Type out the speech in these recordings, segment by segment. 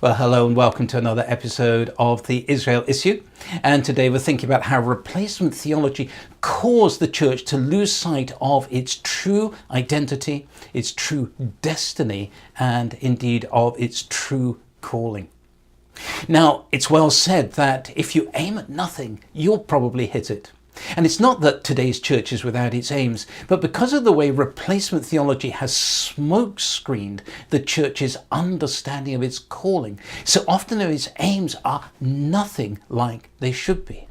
Well, hello and welcome to another episode of the Israel Issue. And today we're thinking about how replacement theology caused the church to lose sight of its true identity, its true destiny, and indeed of its true calling. Now, it's well said that if you aim at nothing, you'll probably hit it. And it's not that today's church is without its aims, but because of the way replacement theology has smokescreened the church's understanding of its calling, so often its aims are nothing like they should be.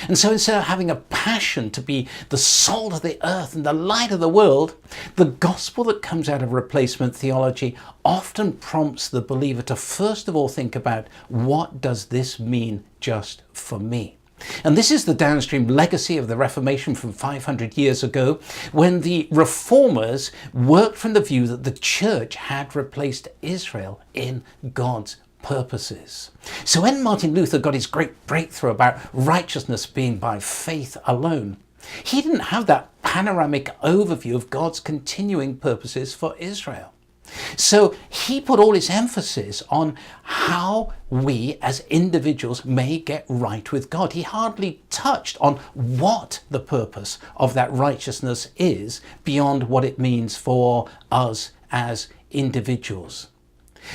And so instead of having a passion to be the salt of the earth and the light of the world, the gospel that comes out of replacement theology often prompts the believer to first of all think about, what does this mean just for me? And this is the downstream legacy of the Reformation from 500 years ago, when the reformers worked from the view that the church had replaced Israel in God's purposes. So when Martin Luther got his great breakthrough about righteousness being by faith alone, he didn't have that panoramic overview of God's continuing purposes for Israel. So he put all his emphasis on how we as individuals may get right with God. He hardly touched on what the purpose of that righteousness is beyond what it means for us as individuals.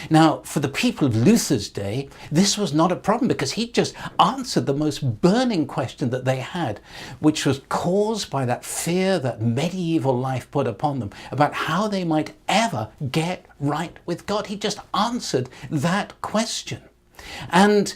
Now, for the people of Luther's day, this was not a problem because he just answered the most burning question that they had, which was caused by that fear that medieval life put upon them about how they might ever get right with God. He just answered that question. And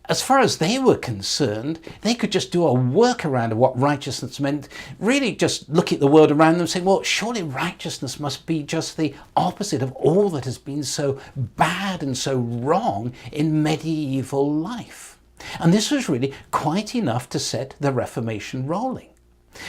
as far as they were concerned, they could just do a workaround of what righteousness meant, really just look at the world around them and say, well, surely righteousness must be just the opposite of all that has been so bad and so wrong in medieval life. And this was really quite enough to set the Reformation rolling.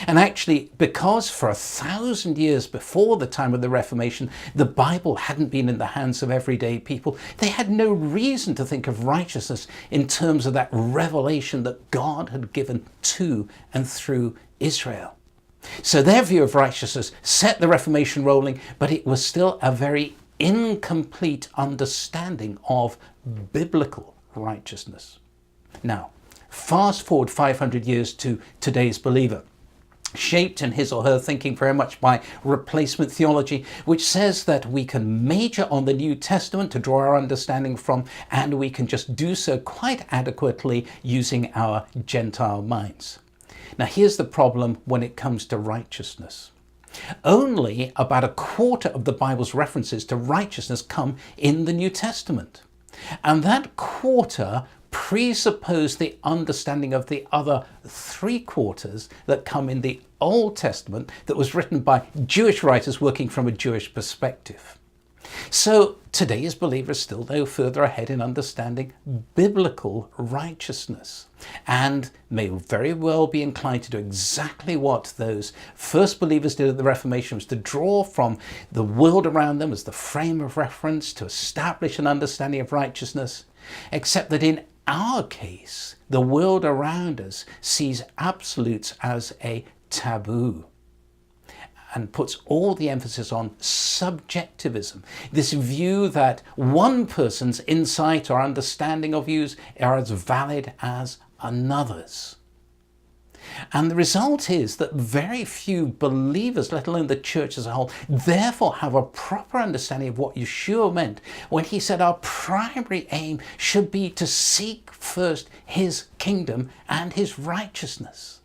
And actually, because for 1,000 years before the time of the Reformation, the Bible hadn't been in the hands of everyday people, they had no reason to think of righteousness in terms of that revelation that God had given to and through Israel. So their view of righteousness set the Reformation rolling, but it was still a very incomplete understanding of biblical righteousness. Now, fast forward 500 years to today's believer, shaped in his or her thinking very much by replacement theology, which says that we can major on the New Testament to draw our understanding from, and we can just do so quite adequately using our Gentile minds. Now, here's the problem when it comes to righteousness. Only about a quarter of the Bible's references to righteousness come in the New Testament. And that quarter presuppose the understanding of the other 3/4 that come in the Old Testament that was written by Jewish writers working from a Jewish perspective. So today's believers still go further ahead in understanding biblical righteousness and may very well be inclined to do exactly what those first believers did at the Reformation, was to draw from the world around them as the frame of reference to establish an understanding of righteousness, except that in our case, the world around us sees absolutes as a taboo and puts all the emphasis on subjectivism, this view that one person's insight or understanding of views are as valid as another's. And the result is that very few believers, let alone the church as a whole, therefore have a proper understanding of what Yeshua meant when he said our primary aim should be to seek first his kingdom and his righteousness.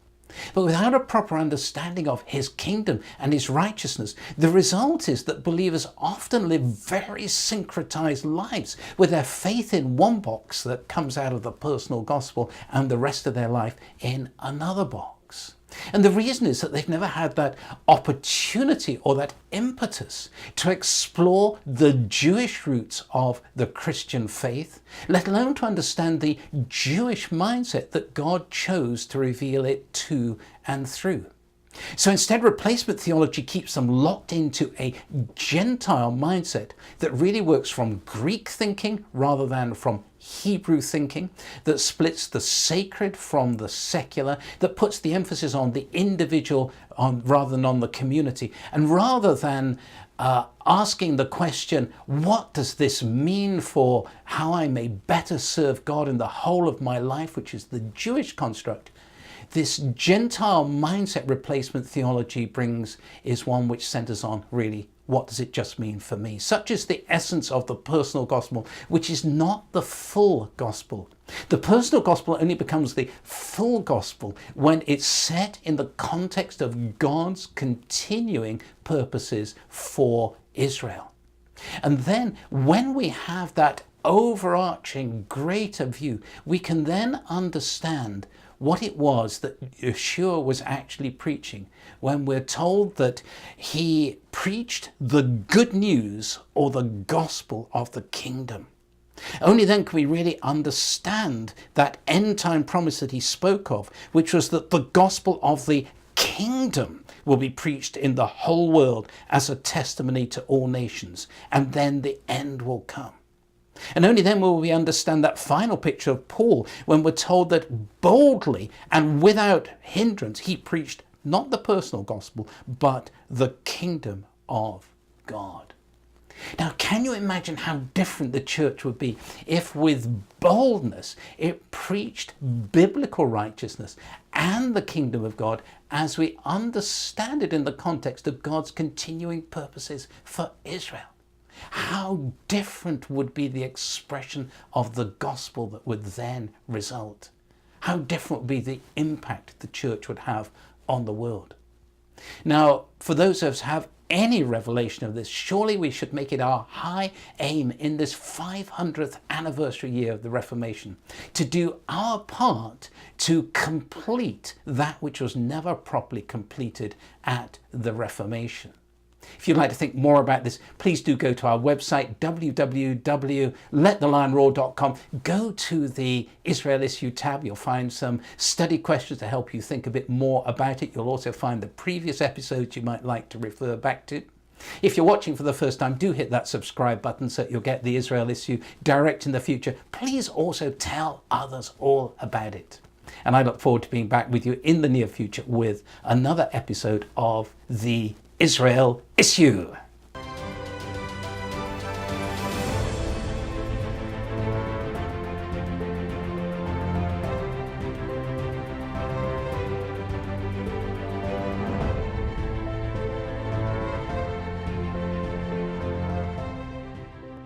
But without a proper understanding of his kingdom and his righteousness, the result is that believers often live very syncretized lives with their faith in one box that comes out of the personal gospel and the rest of their life in another box. And the reason is that they've never had that opportunity or that impetus to explore the Jewish roots of the Christian faith, let alone to understand the Jewish mindset that God chose to reveal it to and through. So instead, replacement theology keeps them locked into a Gentile mindset that really works from Greek thinking rather than from Hebrew thinking, that splits the sacred from the secular, that puts the emphasis on the individual rather than on the community. And rather than asking the question, what does this mean for how I may better serve God in the whole of my life, which is the Jewish construct, this Gentile mindset replacement theology is one which centers on really, what does it just mean for me? Such is the essence of the personal gospel, which is not the full gospel. The personal gospel only becomes the full gospel when it's set in the context of God's continuing purposes for Israel. And then when we have that overarching greater view, we can then understand what it was that Yeshua was actually preaching when we're told that he preached the good news or the gospel of the kingdom. Only then can we really understand that end time promise that he spoke of, which was that the gospel of the kingdom will be preached in the whole world as a testimony to all nations, and then the end will come. And only then will we understand that final picture of Paul when we're told that boldly and without hindrance he preached not the personal gospel but the kingdom of God. Now, can you imagine how different the church would be if with boldness it preached biblical righteousness and the kingdom of God as we understand it in the context of God's continuing purposes for Israel? How different would be the expression of the gospel that would then result? How different would be the impact the church would have on the world? Now, for those of us who have any revelation of this, surely we should make it our high aim in this 500th anniversary year of the Reformation to do our part to complete that which was never properly completed at the Reformation. If you'd like to think more about this, please do go to our website, www.lethelionroar.com. Go to the Israel Issue tab. You'll find some study questions to help you think a bit more about it. You'll also find the previous episodes you might like to refer back to. If you're watching for the first time, do hit that subscribe button so that you'll get the Israel Issue direct in the future. Please also tell others all about it. And I look forward to being back with you in the near future with another episode of the Israel Issue.